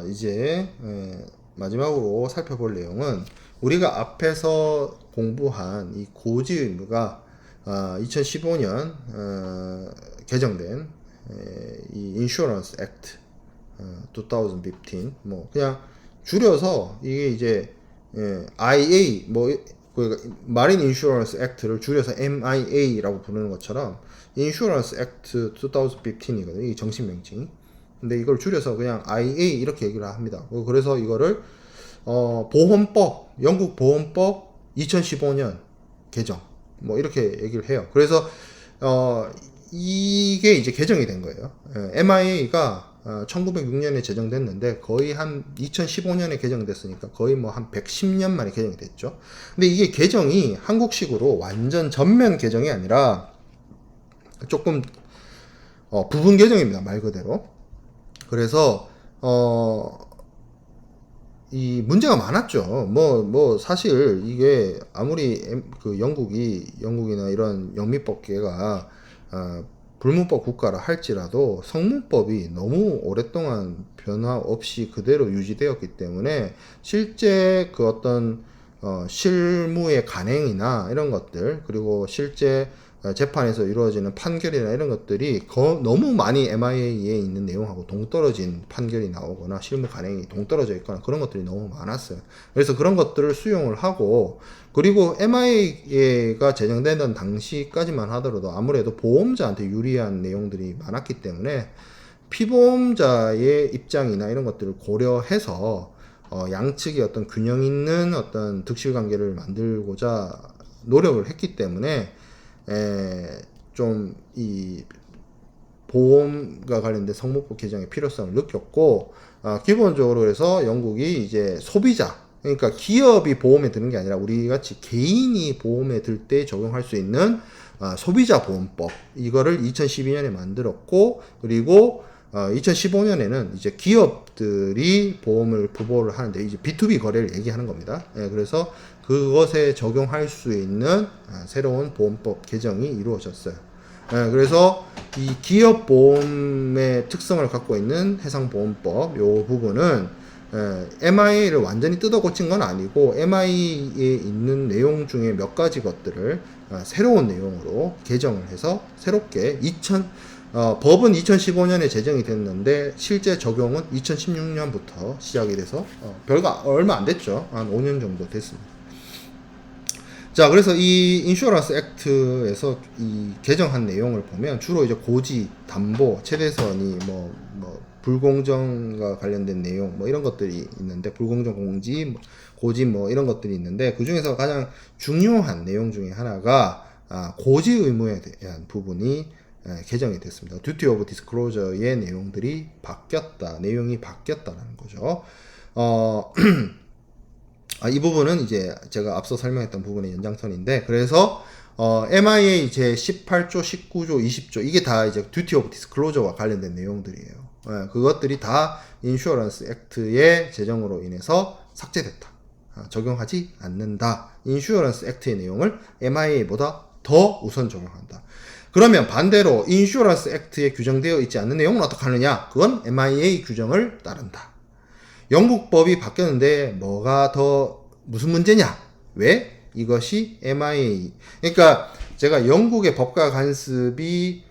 이제 마지막으로 살펴볼 내용은 우리가 앞에서 공부한 이 고지 의무가 2015년 개정된 이 인슈런스 액트 2015 뭐 그냥 줄여서 이게 이제 IA 마린 인슈런스 액트를 줄여서 MIA라고 부르는 것처럼 인슈런스 액트 2015이거든요. 이 정식 명칭이. 근데 이걸 줄여서 그냥 IA 이렇게 얘기를 합니다. 그래서 이거를 보험법, 영국 보험법 2015년 개정 뭐 이렇게 얘기를 해요. 그래서 이게 이제 개정이 된 거예요. MIA가 1906년에 제정됐는데 거의 한 2015년에 개정됐으니까 거의 뭐 한 110년 만에 개정이 됐죠. 근데 이게 개정이 한국식으로 완전 전면 개정이 아니라 조금 부분 개정입니다. 말 그대로. 그래서 이 문제가 많았죠. 뭐 사실 이게 아무리 그 영국이나 이런 영미법계가 불문법 국가라 할지라도 성문법이 너무 오랫동안 변화 없이 그대로 유지되었기 때문에 실제 그 어떤 실무의 간행이나 이런 것들, 그리고 실제 재판에서 이루어지는 판결이나 이런 것들이 너무 많이 MIA에 있는 내용하고 동떨어진 판결이 나오거나 실무 간행이 동떨어져 있거나 그런 것들이 너무 많았어요. 그래서 그런 것들을 수용을 하고, 그리고 MIA가 제정되던 당시까지만 하더라도 아무래도 보험자한테 유리한 내용들이 많았기 때문에 피보험자의 입장이나 이런 것들을 고려해서 양측의 어떤 균형 있는 어떤 득실 관계를 만들고자 노력을 했기 때문에 좀 이 보험과 관련된 성문법 개정의 필요성을 느꼈고, 기본적으로 그래서 영국이 이제 소비자, 그러니까 기업이 보험에 드는 게 아니라 우리 같이 개인이 보험에 들 때 적용할 수 있는 소비자 보험법, 이거를 2012년에 만들었고, 그리고 2015년에는 이제 기업들이 보험을 부보를 하는데 이제 B2B 거래를 얘기하는 겁니다. 그래서 그것에 적용할 수 있는 새로운 보험법 개정이 이루어졌어요. 그래서 이 기업 보험의 특성을 갖고 있는 해상보험법 요 부분은 MIA를 완전히 뜯어 고친 건 아니고 MIA에 있는 내용 중에 몇 가지 것들을 새로운 내용으로 개정을 해서 새롭게 법은 2015년에 제정이 됐는데 실제 적용은 2016년부터 시작이 돼서 얼마 안 됐죠. 한 5년 정도 됐습니다. 자, 그래서 이 인슈런스 액트에서 이 개정한 내용을 보면 주로 이제 고지, 담보, 최대선이 불공정과 관련된 내용 이런 것들이 있는데, 불공정 공지, 고지 이런 것들이 있는데, 그 중에서 가장 중요한 내용 중에 하나가 고지 의무에 대한 부분이 개정이 됐습니다. Duty of Disclosure의 내용들이 내용이 바뀌었다는 거죠. 이 부분은 이제 제가 앞서 설명했던 부분의 연장선인데, 그래서 MIA 제 18조, 19조, 20조 이게 다 이제 Duty of Disclosure와 관련된 내용들이에요. 그것들이 다 인슈어런스 액트의 제정으로 인해서 삭제됐다. 적용하지 않는다. 인슈어런스 액트의 내용을 MIA보다 더 우선 적용한다. 그러면 반대로 인슈어런스 액트에 규정되어 있지 않는 내용은 어떻게 하느냐? 그건 MIA 규정을 따른다. 영국 법이 바뀌었는데 무슨 문제냐? 왜? 이것이 MIA. 그러니까 제가 영국의 법과 간섭이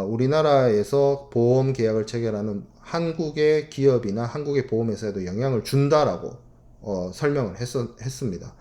우리나라에서 보험 계약을 체결하는 한국의 기업이나 한국의 보험회사에도 영향을 준다라고 설명을 했습니다.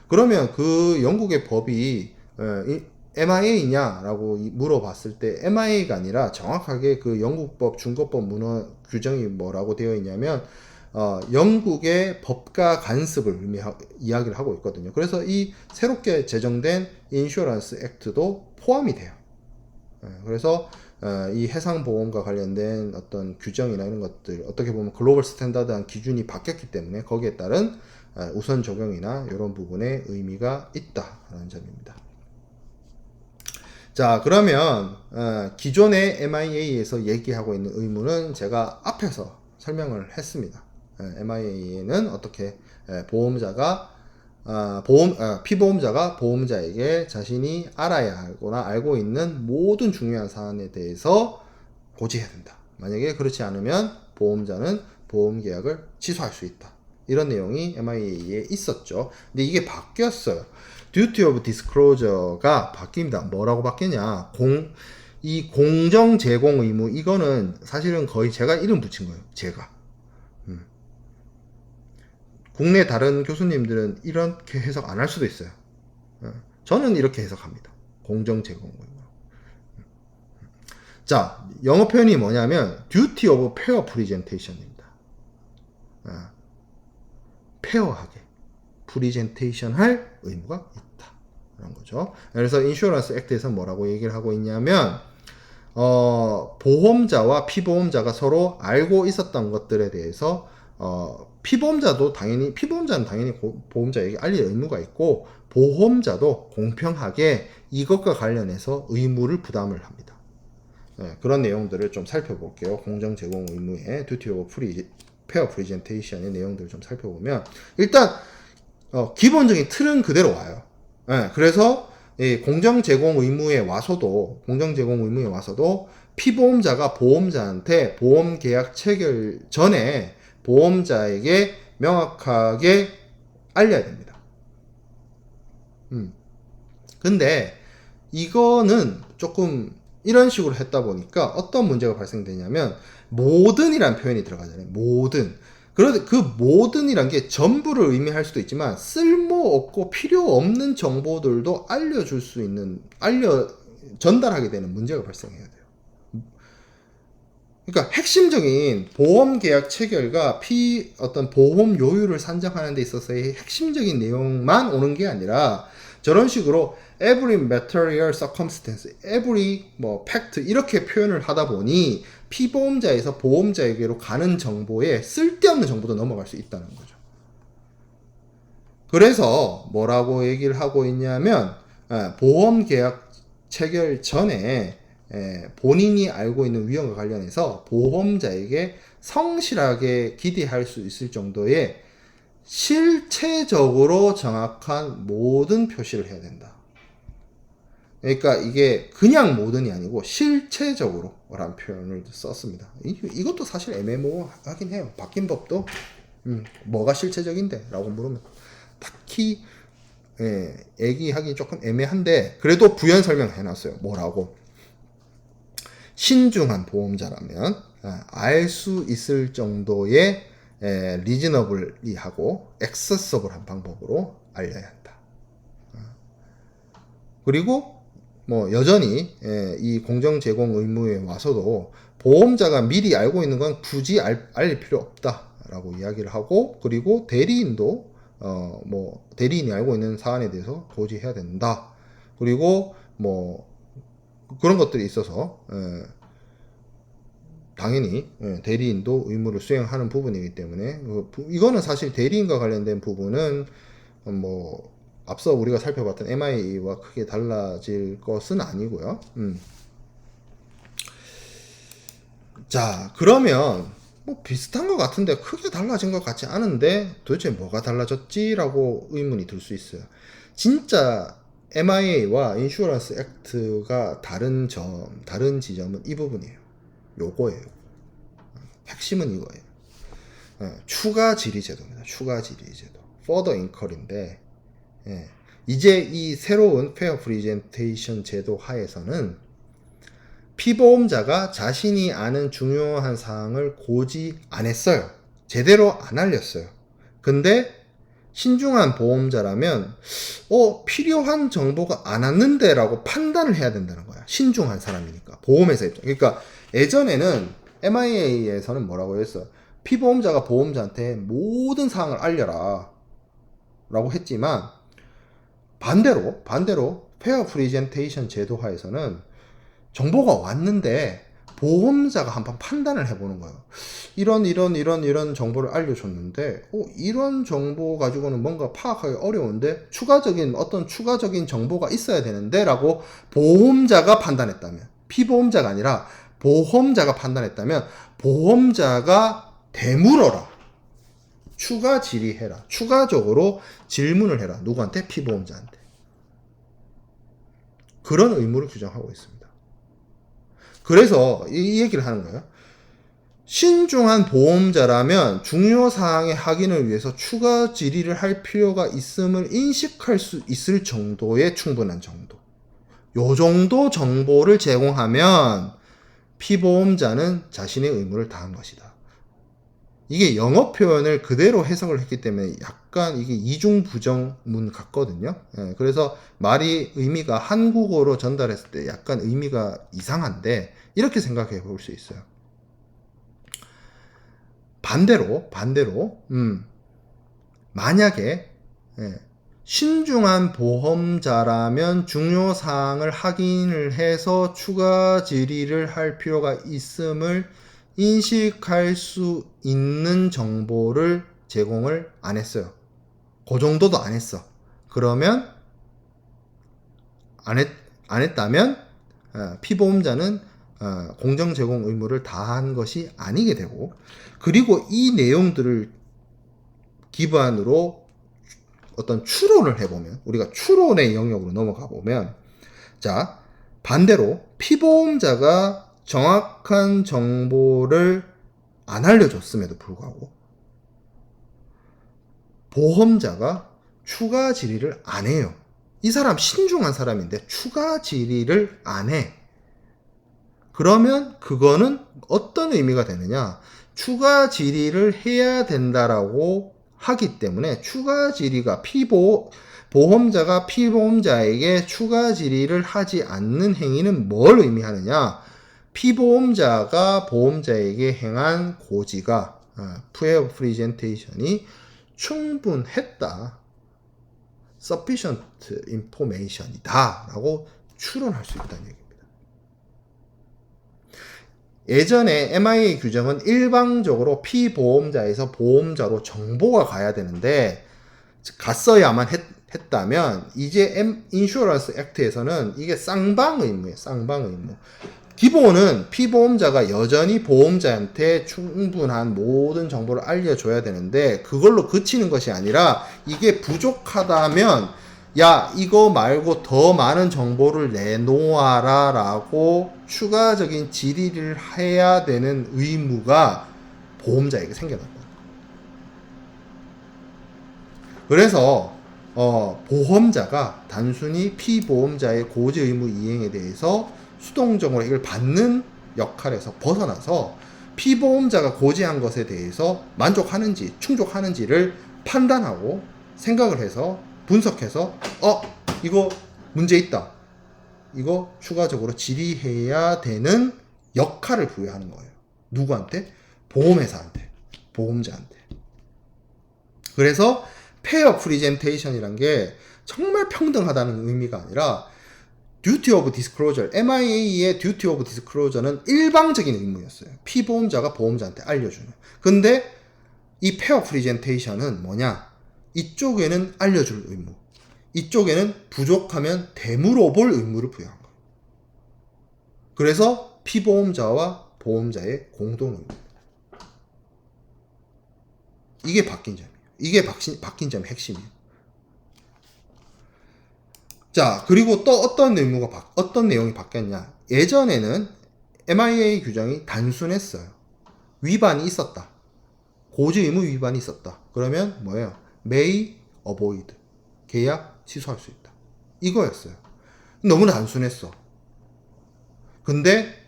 그러면 그 영국의 법이 MIA냐라고 물어봤을 때 MIA가 아니라 정확하게 그 영국법, 중국법 문헌 규정이 뭐라고 되어 있냐면 영국의 법과 간섭을 이야기를 하고 있거든요. 그래서 이 새롭게 제정된 인슈어런스 액트도 포함이 돼요. 그래서 이 해상보험과 관련된 어떤 규정이나 이런 것들, 어떻게 보면 글로벌 스탠다드한 기준이 바뀌었기 때문에 거기에 따른 우선 적용이나 이런 부분에 의미가 있다라는 점입니다. 자, 그러면 기존의 MIA에서 얘기하고 있는 의무는 제가 앞에서 설명을 했습니다. MIA는 어떻게 피보험자가 보험자에게 자신이 알아야 하거나 알고 있는 모든 중요한 사안에 대해서 고지해야 된다. 만약에 그렇지 않으면 보험자는 보험 계약을 취소할 수 있다. 이런 내용이 MIA에 있었죠. 근데 이게 바뀌었어요. Duty of Disclosure가 바뀝니다. 뭐라고 바뀌냐? 이 공정 제공 의무, 이거는 사실은 거의 제가 이름 붙인 거예요. 제가. 국내 다른 교수님들은 이렇게 해석 안 할 수도 있어요. 저는 이렇게 해석합니다. 공정 제공 의무. 자, 영어 표현이 뭐냐면 duty of fair presentation입니다. 페어하게 프리젠테이션 할 의무가 있다. 그런 거죠. 그래서 인슈어런스 액트에서 뭐라고 얘기를 하고 있냐면 보험자와 피보험자가 서로 알고 있었던 것들에 대해서 피보험자는 당연히 보험자에게 알릴 의무가 있고 보험자도 공평하게 이것과 관련해서 의무를 부담을 합니다. 그런 내용들을 좀 살펴볼게요. 공정 제공 의무의 Duty of Fair Presentation의 내용들을 좀 살펴보면 일단 기본적인 틀은 그대로 와요. 그래서 공정 제공 의무에 와서도 피보험자가 보험자한테 보험 계약 체결 전에 보험자에게 명확하게 알려야 됩니다. 근데 이거는 조금 이런 식으로 했다 보니까 어떤 문제가 발생되냐면 모든이란 표현이 들어가잖아요. 모든. 그런데 그 모든이란 게 전부를 의미할 수도 있지만 쓸모없고 필요 없는 정보들도 전달하게 되는 문제가 발생해야 돼요. 그러니까 핵심적인 보험 계약 체결과 어떤 보험 요율을 산정하는 데 있어서의 핵심적인 내용만 오는 게 아니라 저런 식으로 every material circumstance, every fact 이렇게 표현을 하다 보니 피보험자에서 보험자에게로 가는 정보에 쓸데없는 정보도 넘어갈 수 있다는 거죠. 그래서 뭐라고 얘기를 하고 있냐면 보험 계약 체결 전에 본인이 알고 있는 위험과 관련해서 보험자에게 성실하게 기대할 수 있을 정도의 실체적으로 정확한 모든 표시를 해야 된다. 그러니까 이게 그냥 모든이 아니고 실체적으로 라는 표현을 썼습니다. 이것도 사실 애매모호하긴 해요. 바뀐 법도 뭐가 실체적인데? 라고 물으면 딱히 얘기하기 조금 애매한데 그래도 부연 설명해놨어요. 뭐라고? 신중한 보험자라면 알 수 있을 정도의 리즈너블리하고 액세서블한 방법으로 알려야 한다. 그리고 여전히 이 공정 제공 의무에 와서도 보험자가 미리 알고 있는 건 굳이 알릴 필요 없다라고 이야기를 하고 그리고 대리인도 대리인이 알고 있는 사안에 대해서 고지해야 된다. 그리고 그런 것들이 있어서 당연히 대리인도 의무를 수행하는 부분이기 때문에 이거는 사실 대리인과 관련된 부분은 앞서 우리가 살펴봤던 MIA와 크게 달라질 것은 아니고요. 자, 그러면 비슷한 것 같은데 크게 달라진 것 같지 않은데 도대체 뭐가 달라졌지라고 의문이 들 수 있어요. 진짜 MIA와 인슈어런스 액트가 다른 지점은 이 부분이에요. 요거예요. 핵심은 이거예요. 추가 질의 제도입니다. 추가 질의 제도. Further Inquiry인데 이제 이 새로운 페어 프리젠테이션 제도 하에서는 피보험자가 자신이 아는 중요한 사항을 고지 안 했어요. 제대로 안 알렸어요. 근데 신중한 보험자라면 필요한 정보가 안 왔는데 라고 판단을 해야 된다는 거야. 신중한 사람이니까. 보험회사 입장. 그러니까 예전에는 MIA에서는 뭐라고 했어요? 피보험자가 보험자한테 모든 사항을 알려라 라고 했지만 반대로 페어 프리젠테이션 제도 하에서는 정보가 왔는데 보험자가 한번 판단을 해보는 거예요. 이런 정보를 알려줬는데 이런 정보 가지고는 뭔가 파악하기 어려운데 어떤 추가적인 정보가 있어야 되는데 라고 보험자가 판단했다면 피보험자가 아니라 보험자가 판단했다면 보험자가 되물어라. 추가 질의해라. 추가적으로 질문을 해라. 누구한테? 피보험자한테. 그런 의무를 규정하고 있습니다. 그래서 이 얘기를 하는 거예요. 신중한 보험자라면 중요 사항의 확인을 위해서 추가 질의를 할 필요가 있음을 인식할 수 있을 정도의 충분한 정도. 요 정도 정보를 제공하면 피보험자는 자신의 의무를 다한 것이다. 이게 영어 표현을 그대로 해석을 했기 때문에 약간 이게 이중부정문 같거든요. 그래서 말이 의미가 한국어로 전달했을 때 약간 의미가 이상한데 이렇게 생각해 볼 수 있어요. 반대로 만약에 신중한 보험자라면 중요 사항을 확인을 해서 추가 질의를 할 필요가 있음을 인식할 수 있는 정보를 제공을 안 했어요. 그 정도도 안 했어. 그러면 안 했다면 피보험자는 공정 제공 의무를 다한 것이 아니게 되고, 그리고 이 내용들을 기반으로 어떤 추론을 해보면, 우리가 추론의 영역으로 넘어가 보면, 자, 반대로 피보험자가 정확한 정보를 안 알려줬음에도 불구하고 보험자가 추가 질의를 안 해요. 이 사람 신중한 사람인데 추가 질의를 안 해. 그러면 그거는 어떤 의미가 되느냐? 추가 질의를 해야 된다라고 하기 때문에 추가 질의가 보험자가 피보험자에게 추가 질의를 하지 않는 행위는 뭘 의미하느냐? 피보험자가 보험자에게 행한 고지가 prior presentation이 충분했다. sufficient information이다 라고 추론할 수 있다는 얘기입니다. 예전에 MIA 규정은 일방적으로 피보험자에서 보험자로 정보가 가야 되는데 갔어야만 했다면 이제 인슈어런스 액트에서는 이게 쌍방 의무예요. 쌍방 의무. 기본은 피보험자가 여전히 보험자한테 충분한 모든 정보를 알려줘야 되는데 그걸로 그치는 것이 아니라 이게 부족하다면 야 이거 말고 더 많은 정보를 내놓아라 라고 추가적인 질의를 해야 되는 의무가 보험자에게 생겨났다. 그래서 보험자가 단순히 피보험자의 고지 의무 이행에 대해서 수동적으로 이걸 받는 역할에서 벗어나서 피보험자가 고지한 것에 대해서 만족하는지 충족하는지를 판단하고 생각을 해서 분석해서 이거 문제 있다. 이거 추가적으로 질의해야 되는 역할을 부여하는 거예요. 누구한테? 보험회사한테. 보험자한테. 그래서 페어 프리젠테이션이란 게 정말 평등하다는 의미가 아니라 듀티 오브 디스클로저, MIA의 듀티 오브 디스클로저는 일방적인 의무였어요. 피보험자가 보험자한테 알려주는. 근데 이 페어 프리젠테이션은 뭐냐? 이쪽에는 알려줄 의무, 이쪽에는 부족하면 되물어 볼 의무를 부여한 거예요. 그래서 피보험자와 보험자의 공동 의무입니다. 이게 바뀐 점이에요. 이게 바뀐 점의 핵심이에요. 자, 그리고 또 어떤 내용이 바뀌었냐? 예전에는 MIA 규정이 단순했어요. 위반이 있었다. 고지 의무 위반이 있었다. 그러면 뭐예요? may avoid. 계약 취소할 수 있다. 이거였어요. 너무 단순했어. 근데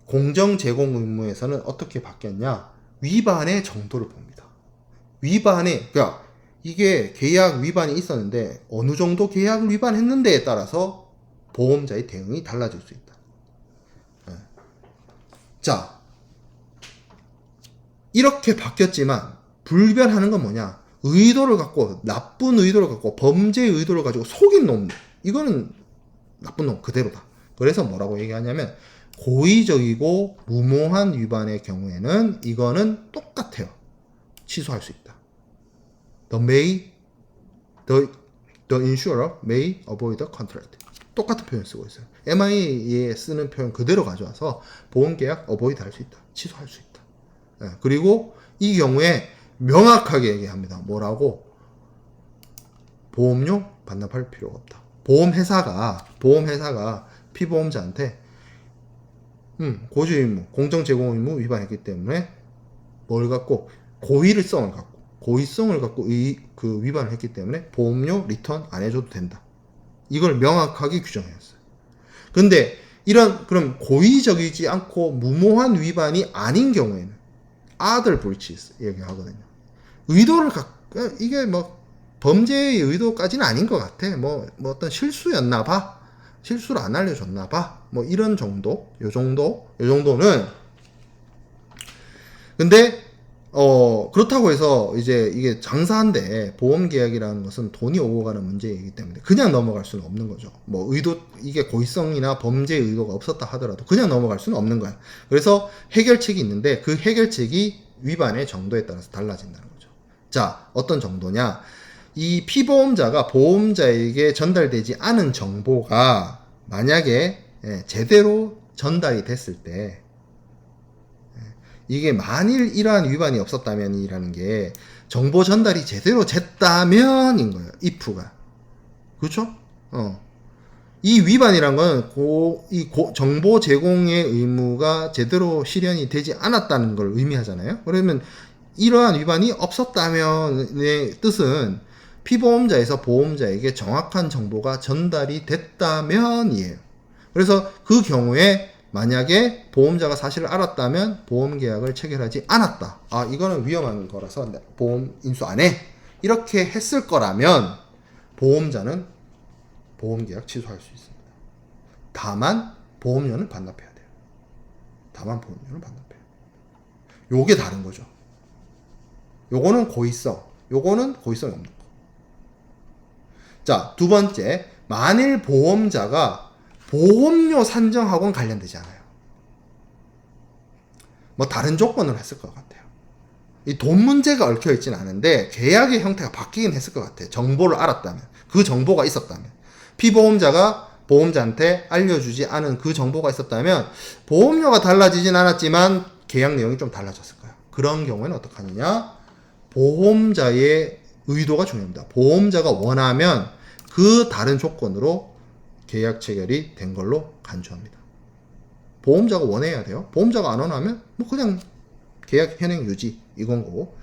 공정 제공 의무에서는 어떻게 바뀌었냐? 위반의 정도를 봅니다. 그러니까 이게 계약 위반이 있었는데 어느 정도 계약을 위반했는데에 따라서 보험자의 대응이 달라질 수 있다. 자, 이렇게 바뀌었지만 불변하는 건 뭐냐? 나쁜 의도를 갖고 범죄의 의도를 가지고 속인 놈, 이거는 나쁜 놈 그대로다. 그래서 뭐라고 얘기하냐면 고의적이고 무모한 위반의 경우에는 이거는 똑같아요. 취소할 수 있다. The insurer may avoid the contract. 똑같은 표현 쓰고 있어요. MIA에 쓰는 표현 그대로 가져와서 보험계약 avoid 할 수 있다. 취소할 수 있다. 그리고 이 경우에 명확하게 얘기합니다. 뭐라고? 보험료 반납할 필요가 없다. 보험회사가 피보험자한테 고지 의무, 공정 제공 의무 위반했기 때문에 뭘 갖고 고의성을 갖고 그 위반을 했기 때문에 보험료 리턴 안 해줘도 된다. 이걸 명확하게 규정했어요. 근데 그럼 고의적이지 않고 무모한 위반이 아닌 경우에는 other breaches 얘기하거든요. 이게 뭐 범죄의 의도까지는 아닌 것 같아. 뭐 어떤 실수였나 봐. 실수를 안 알려줬나 봐. 뭐 이런 정도, 요 정도는. 근데 그렇다고 해서 이제 이게 장사한데 보험 계약이라는 것은 돈이 오고 가는 문제이기 때문에 그냥 넘어갈 수는 없는 거죠. 뭐 이게 고의성이나 범죄 의도가 없었다 하더라도 그냥 넘어갈 수는 없는 거야. 그래서 해결책이 있는데 그 해결책이 위반의 정도에 따라서 달라진다는 거죠. 자, 어떤 정도냐? 이 피보험자가 보험자에게 전달되지 않은 정보가 만약에 제대로 전달이 됐을 때, 이게 만일 이러한 위반이 없었다면이라는 게 정보 전달이 제대로 됐다면인 거예요. if가. 그렇죠? 이 위반이란 건 정보 제공의 의무가 제대로 실현이 되지 않았다는 걸 의미하잖아요. 그러면 이러한 위반이 없었다면의 뜻은 피보험자에서 보험자에게 정확한 정보가 전달이 됐다면이에요. 그래서 그 경우에 만약에 보험자가 사실을 알았다면 보험계약을 체결하지 않았다. 이거는 위험한 거라서 보험 인수 안 해. 이렇게 했을 거라면 보험자는 보험계약 취소할 수 있습니다. 다만 보험료는 반납해야 돼요. 요게 다른 거죠. 요거는 고의성, 요거는 고의성이 없는 거. 자, 두 번째, 만일 보험자가 보험료 산정하고는 관련되지 않아요. 뭐 다른 조건을 했을 것 같아요. 이 돈 문제가 얽혀 있진 않은데 계약의 형태가 바뀌긴 했을 것 같아요. 정보를 알았다면, 그 정보가 있었다면, 피보험자가 보험자한테 알려주지 않은 그 정보가 있었다면 보험료가 달라지진 않았지만 계약 내용이 좀 달라졌을 거예요. 그런 경우에는 어떻게 하느냐? 보험자의 의도가 중요합니다. 보험자가 원하면 그 다른 조건으로 계약 체결이 된 걸로 간주합니다. 보험자가 원해야 돼요. 보험자가 안 원하면 뭐 그냥 계약 현행 유지 이건 거고.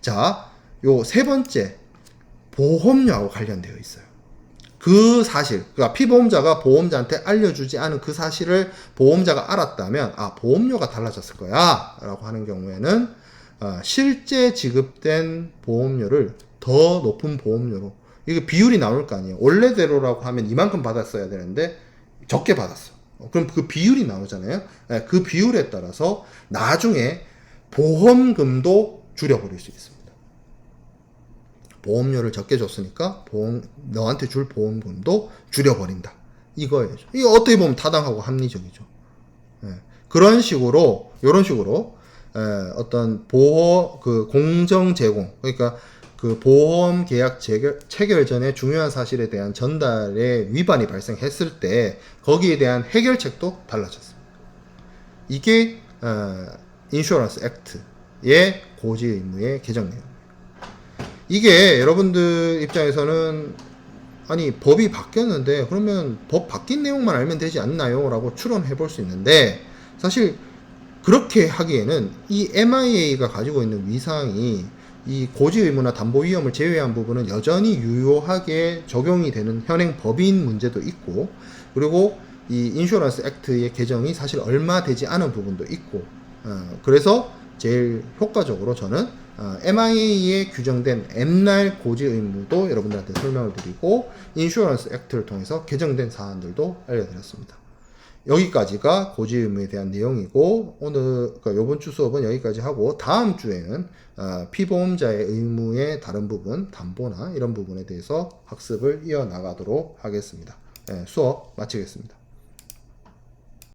자, 요 세 번째 보험료하고 관련되어 있어요. 그 사실, 그러니까 피보험자가 보험자한테 알려주지 않은 그 사실을 보험자가 알았다면 보험료가 달라졌을 거야 라고 하는 경우에는 실제 지급된 보험료를 더 높은 보험료로, 이게 비율이 나올 거 아니에요. 원래대로라고 하면 이만큼 받았어야 되는데 적게 받았어. 그럼 그 비율이 나오잖아요. 그 비율에 따라서 나중에 보험금도 줄여버릴 수 있습니다. 보험료를 적게 줬으니까 너한테 줄 보험금도 줄여버린다. 이거예요. 이게 어떻게 보면 타당하고 합리적이죠. 이런 식으로 어떤 공정 제공, 그러니까 그 보험 계약 체결 전에 중요한 사실에 대한 전달에 위반이 발생했을 때 거기에 대한 해결책도 달라졌습니다. 이게 인슈어런스 액트의 고지 의무의 개정 내용입니다. 이게 여러분들 입장에서는 법이 바뀌었는데 그러면 법 바뀐 내용만 알면 되지 않나요? 라고 추론해 볼 수 있는데, 사실 그렇게 하기에는 이 MIA가 가지고 있는 위상이 이 고지 의무나 담보 위험을 제외한 부분은 여전히 유효하게 적용이 되는 현행 법인 문제도 있고, 그리고 이 인슈어런스 액트의 개정이 사실 얼마 되지 않은 부분도 있고, 그래서 제일 효과적으로 저는 MIA에 규정된 옛날 고지 의무도 여러분들한테 설명을 드리고 인슈어런스 액트를 통해서 개정된 사안들도 알려드렸습니다. 여기까지가 고지 의무에 대한 내용이고, 그러니까 이번 주 수업은 여기까지 하고 다음 주에는 피보험자의 의무의 다른 부분, 담보나 이런 부분에 대해서 학습을 이어나가도록 하겠습니다. 수업 마치겠습니다.